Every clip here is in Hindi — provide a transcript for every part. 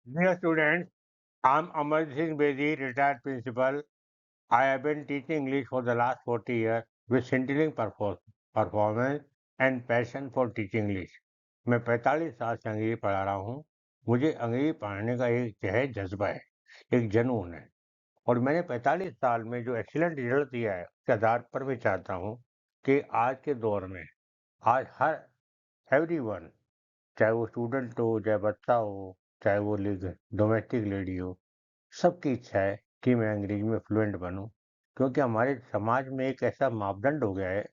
Dear students, I'm Amar Singh Bedi, retired principal. I have been teaching English for the last 40 years with scintillating performance and passion for teaching English. मैं 45 साल से अंग्रेजी पढ़ा रहा हूँ। मुझे अंग्रेजी पढ़ाने का एक जो है जज्बा है, एक जुनून है और मैंने 45 साल में जो एक्सीलेंट रिजल्ट दिया है उसके आधार पर मैं चाहता हूँ कि आज के दौर में आज हर एवरीवन, चाहे वो स्टूडेंट हो, चाहे बच्चा हो, चाहे वो डोमेस्टिक लेडी हो, सबकी इच्छा है कि मैं अंग्रेजी में फ्लुएंट बनूं, क्योंकि हमारे समाज में एक ऐसा मापदंड हो गया है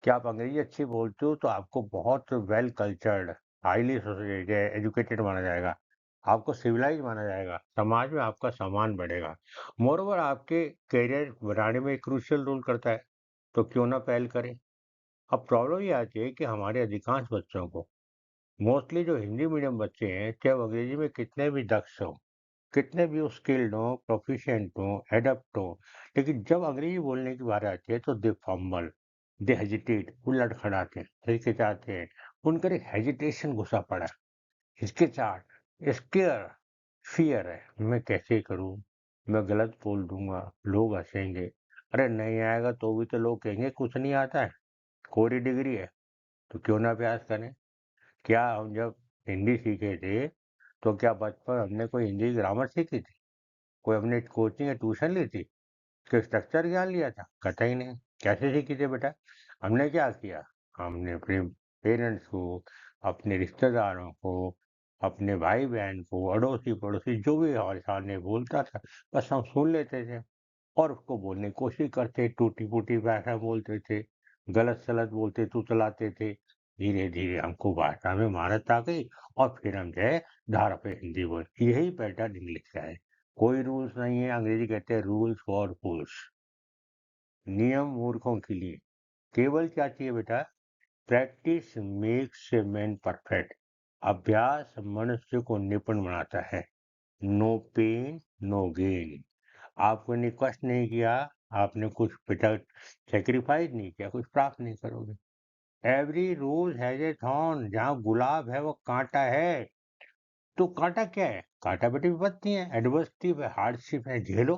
कि आप अंग्रेजी अच्छी बोलते हो तो आपको बहुत वेल कल्चर्ड, हाईली एजुकेटेड माना जाएगा, आपको सिविलाइज माना जाएगा, समाज में आपका सम्मान बढ़ेगा। मोरओवर आपके करियर बनाने में एक क्रूशियल रोल करता है, तो क्यों ना पहल करें। अब प्रॉब्लम ये आती है कि हमारे अधिकांश बच्चों को, मोस्टली जो हिंदी मीडियम बच्चे हैं, चाहे वो अंग्रेजी में कितने भी दक्ष हो, कितने भी वो स्किल्ड हो, प्रोफिशिएंट हो, एडप्ट हो, लेकिन जब अंग्रेजी बोलने की बारी आती है तो दे फंबल, दे हेजिटेट, वो लड़खड़ाते हैं, हिचकिचाते हैं, उनका एक हेजिटेशन घुसा पड़ा है, हिचकिचाहट, स्केयर, फियर है, मैं कैसे करूं, मैं गलत बोल दूंगा, लोग हंसेंगे, अरे नहीं आएगा तो भी तो लोग कहेंगे कुछ नहीं आता है, कोरी डिग्री है, तो क्यों ना अभ्यास करें। क्या हम जब हिंदी सीखे थे तो क्या बचपन हमने कोई हिंदी ग्रामर सीखी थी, कोई हमने कोचिंग या ट्यूशन ली थी, कोई स्ट्रक्चर ज्ञान लिया था? कतई नहीं। कैसे सीखी थी बेटा? हमने क्या किया, हमने अपने पेरेंट्स को, अपने रिश्तेदारों को, अपने भाई बहन को, अड़ोसी पड़ोसी जो भी हमारे सामने बोलता था, बस हम सुन लेते थे और उसको बोलने की कोशिश करते, टूटी फूटी भाषा बोलते थे, गलत सलत बोलते तू चलाते थे। धीरे धीरे हमको भाषा में महारत आ गई और फिर हम जो है धारा पे हिंदी बोल, यही पैटर्न इंग्लिश का है। कोई रूल्स नहीं है, अंग्रेजी कहते हैं रूल्स फॉर फूल्स, नियम मूर्खों के लिए। केवल क्या चाहिए बेटा? Practice makes a man perfect. अभ्यास मनुष्य को निपुण बनाता है। No pain no gain. आपने ने कष्ट नहीं किया, आपने कुछ बेटा सेक्रीफाइस नहीं किया, कुछ प्राप्त नहीं करोगे। Every rose has a thorn, जहाँ गुलाब है वो कांटा है। तो कांटा क्या है? कांटा बेटी विपत्ति है, एडवर्सिटी है, हार्डशिप है, झेलो,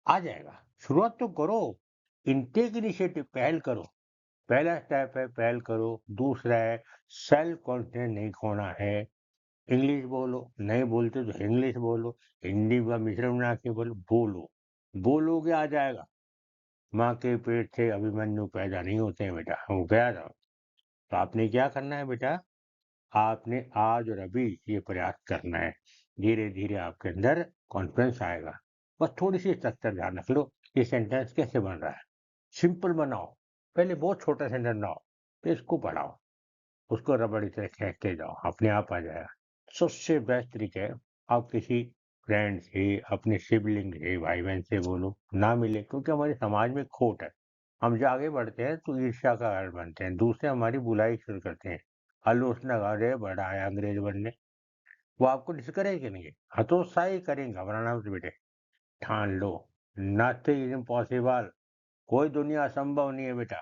आ जाएगा। शुरुआत तो करो, इनटेक इनिशिएटिव, पहल करो। पहला स्टेप है पहल करो। दूसरा है सेल्फ कॉन्फिडेंस नहीं खोना है। इंग्लिश बोलो, नहीं बोलते तो इंग्लिश बोलो, हिंदी का मिश्रण बना के बोलो, बोलो, बोलोगे आ जाएगा। माँ के पेट से अभिमन्यु पैदा नहीं होते हैं बेटा, वो गया था। तो आपने क्या करना है बेटा? आपने आज और अभी ये प्रयास करना है। धीरे धीरे आपके अंदर कॉन्फिडेंस आएगा। बस थोड़ी सी स्ट्रक्चर ध्यान रख लो, ये सेंटेंस कैसे बन रहा है, सिंपल बनाओ। पहले बहुत छोटा सेंटेंस बनाओ, फिर इसको बढ़ाओ, उसको रबड़ की तरह खींचते जाओ, अपने आप आ जाएगा। सबसे बेस्ट तरीका है, आप किसी फ्रेंड से, अपने सिबलिंग से, भाई बहन से बोलो, ना मिले, क्योंकि हमारे समाज में खोट है। हम जो आगे बढ़ते हैं तो ईर्ष्या का कारण बनते हैं, दूसरे हमारी बुराई शुरू करते हैं, आलोचना कर रहे बड़ा है अंग्रेज बनने। वो आपको डिस्करेज करेंगे, हतोत्साही करेंगे, घबराना मत बेटे, ठान लो, नथिंग इज इम्पॉसिबल, कोई दुनिया असंभव नहीं है बेटा।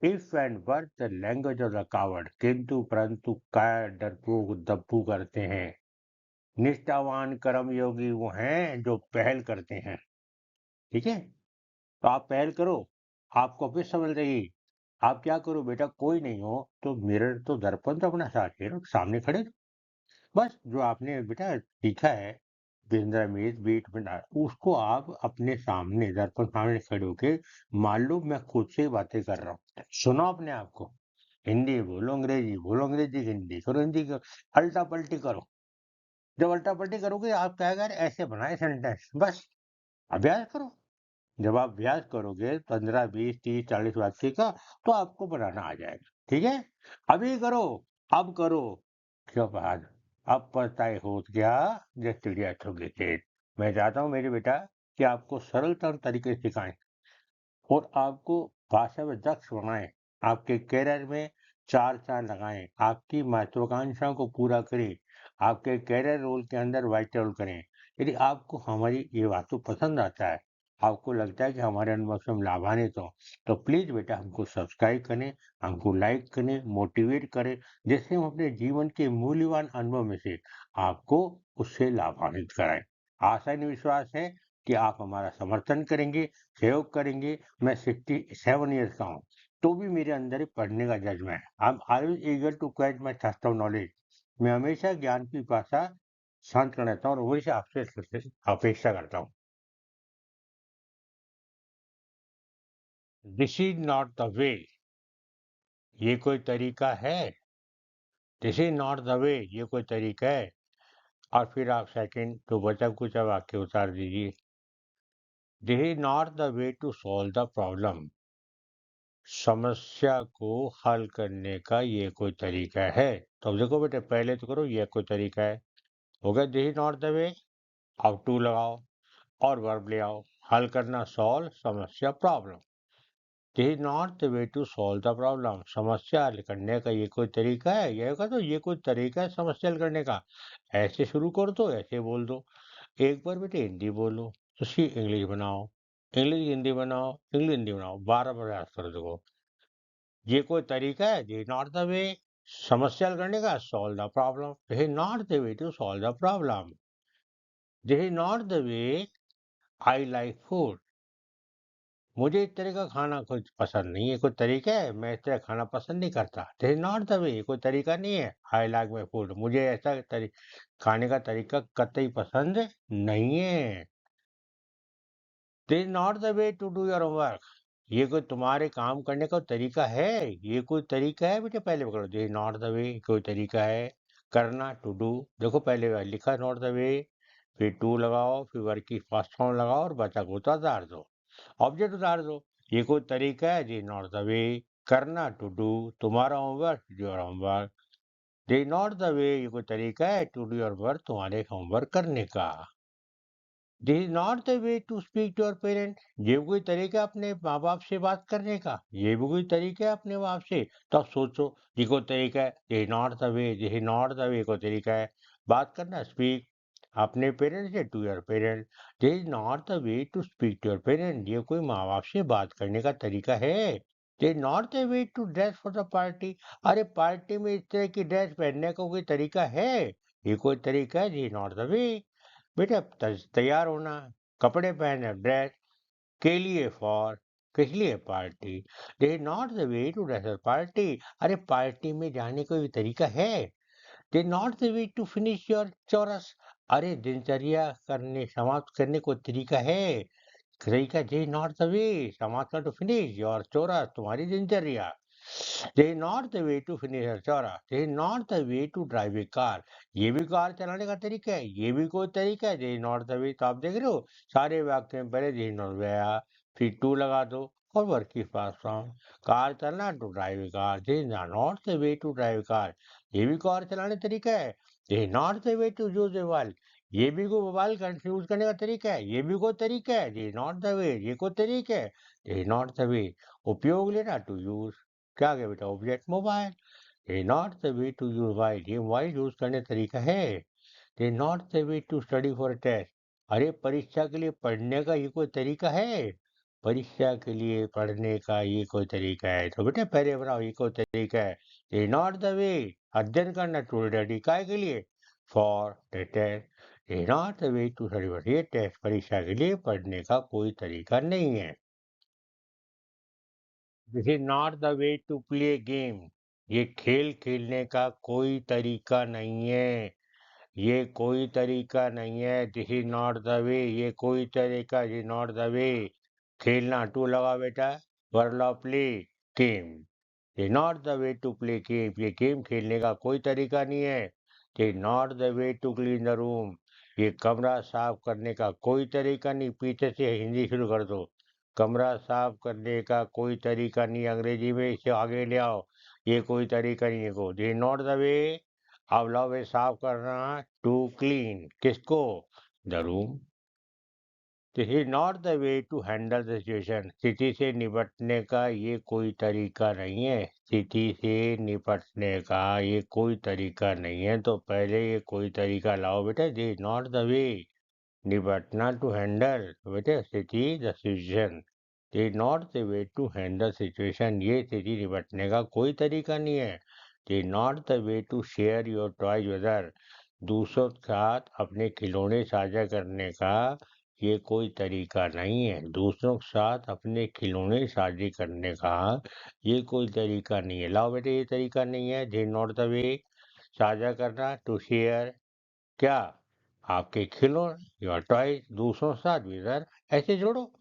If and worth the language of the coward, किंतु परंतु काय डरपोक दप्पू करते हैं। निष्ठावान कर्मयोगी वो हैं जो पहल करते हैं। ठीक है, तो आप पहल करो, आपको फिर समझ रही। आप क्या करो बेटा, कोई नहीं हो तो मिरर तो दर्पण तो अपना साथ रहो, सामने खड़े रहो। बस जो आपने बेटा सीखा है, विंद्रामीज बीट बना, उसको आप अपने सामने दर्पण सामने खड़े होके मान लो मैं खुद से ही बातें कर रहा हूँ, सुनो अपने आप को। हिंदी बोलो, अंग्रेजी बोलो, अंग्रेजी की हिंदी करो, हिंदी करो, अल्टा पल्टी करो। जब अल्टा पल्टी करोगे आप कहेगा अरे ऐसे बनाए सेंटेंस, बस अभ्यास करो। जब आप अभ्यास करोगे 15 20 30 40 वाक्य का, तो आपको बनाना आ जाएगा। ठीक है, अभी करो, अब करो, क्यों बाद अब पछताए होत क्या, जब चिड़िया चुग गई खेत। मैं चाहता हूँ मेरे बेटा कि आपको सरलतम तरीके सिखाएं और आपको भाषा में दक्ष बनाएं, आपके कैरियर में चार चांद लगाएं, आपकी महत्वाकांक्षाओं को पूरा करें, आपके कैरियर रोल के अंदर वाइटल रोल करें। यदि आपको हमारी ये बात तो पसंद आता है आपको लगता है कि हमारे अनुभव से हम लाभान्वित हो, तो प्लीज बेटा हमको सब्सक्राइब करें, हमको लाइक करें, मोटिवेट करें, जिससे हम अपने जीवन के मूल्यवान अनुभव में से आपको उससे लाभान्वित कराएं। आशा और विश्वास है कि आप हमारा समर्थन करेंगे, सहयोग करेंगे। मैं 67 ईयर्स का हूँ, तो भी मेरे अंदर एक पढ़ने का जज्बा है। I am always eager to quench my thirst of knowledge. मैं हमेशा ज्ञान की पिपासा शांत कर रहता हूँ और वही से आपसे अपेक्षा करता हूँ। This is not the way, ये कोई तरीका है? This is not the way, ये कोई तरीका है? और फिर आप सेकंड तो बचा कुछ वाक्य उतार दीजिए। This is not the way to solve the problem, समस्या को हल करने का ये कोई तरीका है? तो अब देखो बेटे, पहले तो करो ये कोई तरीका है, हो गया दिस इज नॉट द वे। अब टू लगाओ और वर्ब ले आओ, हल करना, सॉल्व, समस्या, problem. This is not the way to solve the problem, समस्या हल करने का ये कोई तरीका है? ये होगा तो ये कोई तरीका है समस्या हल करने का? ऐसे शुरू कर दो, ऐसे बोल दो। एक बार बेटे हिंदी बोलो, उसकी इंग्लिश बनाओ, इंग्लिश हिंदी बनाओ, इंग्लिश हिंदी बनाओ, 12 प्रयास कर दो। ये कोई तरीका है? दिस नॉट द वे, समस्या हल करने का, solve the problem. This is not the way to solve the problem. This is not the way I like food, मुझे इस तरह का खाना कुछ पसंद नहीं है। कोई तरीका है? मैं इस तरह खाना पसंद नहीं करता। This is not the way, कोई तरीका नहीं है। आई लाइक माई फूड, मुझे ऐसा खाने का तरीका कतई पसंद नहीं है। This is not the way to do your homework, ये कोई तुम्हारे काम करने का तरीका है? ये कोई तरीका है बेटे? पहले पकड़ो, this is not the way, कोई तरीका है करना, टू डू। देखो पहले लिखा नॉट द वे, फिर टू लगाओ, फिर वर्क की फर्स्ट फॉर्म लगाओ और बचा को उतार दो, ऑब्जेक्ट उतार दो। ये कोई तरीका है? दिस नॉट द वे करना, टू डू, तुम्हारा homework, your homework. This not the way, ये कोई तरीका है टू डू योर वर्क, तुम्हारे होमवर्क करने का। This is not the way to speak to your parent, ये भी कोई तरीका है अपने माँ बाप से बात करने का? ये भी कोई तरीका है अपने बाप से? तो आप सोचो, ये कोई तरीका है? This is not the way, this is not the way, कोई तरीका है बात करना, स्पीक अपने पेरेंट्स से to your parent. This is not the way to speak to your parent, ये कोई माँ बाप से बात करने का तरीका है? This is not the way to dress for the party, अरे पार्टी में इस तरह की ड्रेस पहनने का कोई तरीका है? ये कोई तरीका है? दिस इज नॉट द वे। बेटा तैयार होना, कपड़े पहने, ड्रेस के लिए, फॉर किस लिए, party. This is not the way to dress party, अरे पार्टी में जाने का कोई तरीका है? This not the way to finish your chores, अरे दिनचर्या करने समाप्त करने को तरीका है? तरीका, दिस नॉट द वे समाप्त कर टू फिनिश योर चोरस, तुम्हारी दिनचर्या। This is not the way to finish your chores, this is not the way to drive a car, ये भी कार चलाने का तरीका है? ये भी कोई तरीका है? दिस इज नॉट द वे। तो आप देख रहे हो, सारे वाक्य में पहले दिस नॉट वे आया, फिर टू लगा दो और वर्क की पास फ्रॉम, कार चलना, to drive a car, this is not the way to drive car, ये भी कार चलाने तरीका है? This is not the way to use a mobile, ये भी कोई मोबाइल यूज करने का तरीका है? ये भी कोई तरीका है? This is not the way, ये कोई तरीका है? This is not the way. उपयोग लेना, टू यूज, क्या गया बेटा, ऑब्जेक्ट मोबाइल। ये not the way to use mobile, ये मोबाइल यूज करने का तरीका है? ये not the way to study for test, अरे परीक्षा के लिए पढ़ने का ये कोई तरीका है? परीक्षा के लिए पढ़ने का ये कोई तरीका है? तो बेटे पहले बनाओ, ये कोई तरीका है? ये नॉट द वे, अध्ययन करना, टू स्टडी, काय के लिए, फॉर द टेस्ट। ये not the way to study for, ये टेस्ट परीक्षा के लिए पढ़ने का कोई तरीका नहीं है। This is not the way to play game, ये खेल खेलने का कोई तरीका नहीं है। ये कोई तरीका नहीं है। This is not the way, ये कोई तरीका, ये नॉट द वे। खेलना, टू लगा बेटा, वर्ड ऑफ प्ले, गेम। ये not the way to play game, ये गेम खेलने का कोई तरीका नहीं है। ये not the way to clean the room, ये कमरा साफ करने का कोई तरीका नहीं। पीछे से हिंदी शुरू कर दो, कमरा साफ करने का कोई तरीका नहीं, अंग्रेजी में इसे आगे ले आओ, ये कोई तरीका नहीं है। को ये नॉट द वे, अब लाओ वे साफ करना, टू क्लीन, किसको, the room. This is not the way to handle the situation, स्थिति से निपटने का ये कोई तरीका नहीं है। स्थिति से निपटने का ये कोई तरीका नहीं है, तो पहले ये कोई तरीका लाओ बेटा। This is not the way निपटना टू हैंडल, बेटे स्थिति द सिचुएशन, ये not the way to handle situation, ये स्थिति निपटने का कोई तरीका नहीं है। ये not the way to share your toys with other, दूसरों के साथ अपने खिलौने साझा करने का ये कोई तरीका नहीं है। दूसरों के साथ अपने खिलौने साझे करने का ये कोई तरीका नहीं है। लाओ बेटे, ये तरीका नहीं है। दे नॉट द वे, साझा करना, टू शेयर, क्या, आपके खिलौने, योर टॉय, दूसरों के साथ विदर, ऐसे जोड़ो।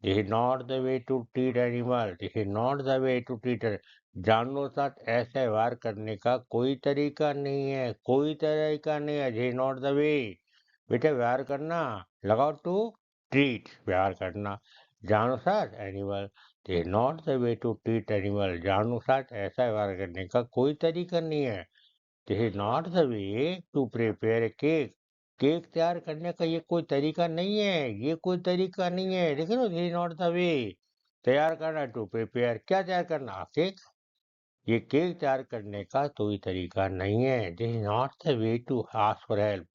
This is not the way to treat animal, this is not the way to treat, जानवरों के साथ ऐसा व्यवहार करने का कोई तरीका नहीं है, कोई तरीका नहीं है। दिस इज नॉट द वे, बेटा व्यवहार करना, लगाओ टू ट्रीट, व्यवहार करना, जानवरों के साथ, animal, this is not the way to treat animal, जानवरों के साथ ऐसा व्यवहार करने का कोई तरीका नहीं है। This is not the way to prepare a cake, cake तैयार करने का ये कोई तरीका नहीं है, ये कोई तरीका नहीं है। देखो ना, दिस इज नॉट द वे, तैयार करना, टू प्रिपेयर, क्या तैयार करना, केक, ये केक तैयार करने का कोई तरीका नहीं है। This is not the way to ask for help,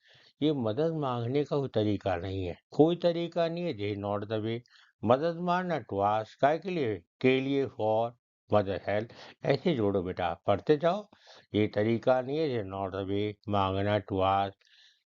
ये मदद मांगने का कोई तरीका नहीं है, कोई तरीका नहीं है। दिस इज नॉट द वे, मदद मांगना, टू आस्क, काय के लिए, फॉर, मदद, हेल्प, ऐसे जोड़ो बेटा, पढ़ते जाओ। ये तरीका नहीं है। This is not the way, मांगना, टू आस्क,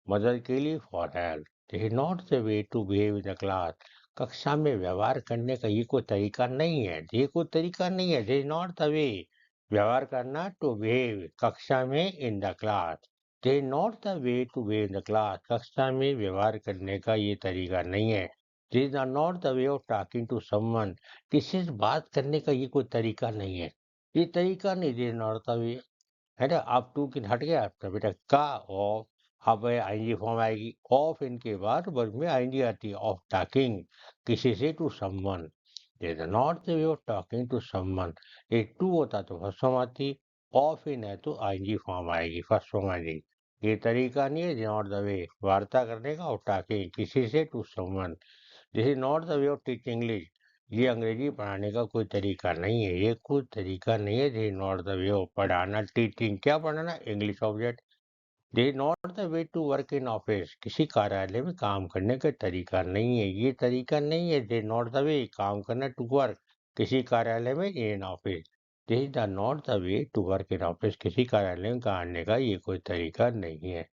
मदद के लिए, for help, this is not the way to behave in the class, कक्षा में व्यवहार करने का ये कोई तरीका नहीं है, ये कोई तरीका नहीं है। This is not the way, व्यवहार करना, टू बिहेव, कक्षा में, in the class, this is not the way to behave in the class, कक्षा में व्यवहार करने का ये तरीका नहीं है। This is not the way of talking to someone, किसी से बात करने का ये कोई तरीका नहीं है, ये तरीका नहीं। दिस इज नॉट द वे, है ना, आप टू की हट गया तो बेटा का, ऑफ, अब आईएनजी फॉर्म आएगी, ऑफ इनके बाद वर्ब में आईएनजी आती है, ऑफ टॉकिंग, किसी से, to someone, is not the way of talking to someone, ये टू होता तो फर्स्ट फॉर्म आती, ऑफ इन है तो आईएनजी फॉर्म आएगी, फर्स्ट फॉर्म आएगी। ये तरीका नहीं है नॉट द वे वार्ता करने का, ऑफ टॉकिंग, किसी से, to someone, this is not the way of teaching English, ये अंग्रेजी पढ़ाने का कोई तरीका नहीं है, ये कोई तरीका नहीं है। This is not the way of पढ़ाना, टीचिंग, क्या पढ़ाना, English object, this is not the way to work in office, किसी कार्यालय में काम करने का तरीका नहीं है, ये तरीका नहीं है। This is not the way, काम करना, टू वर्क, किसी कार्यालय में, in office, this is the not the way to work in office, किसी कार्यालय में काम करने का ये कोई तरीका नहीं है।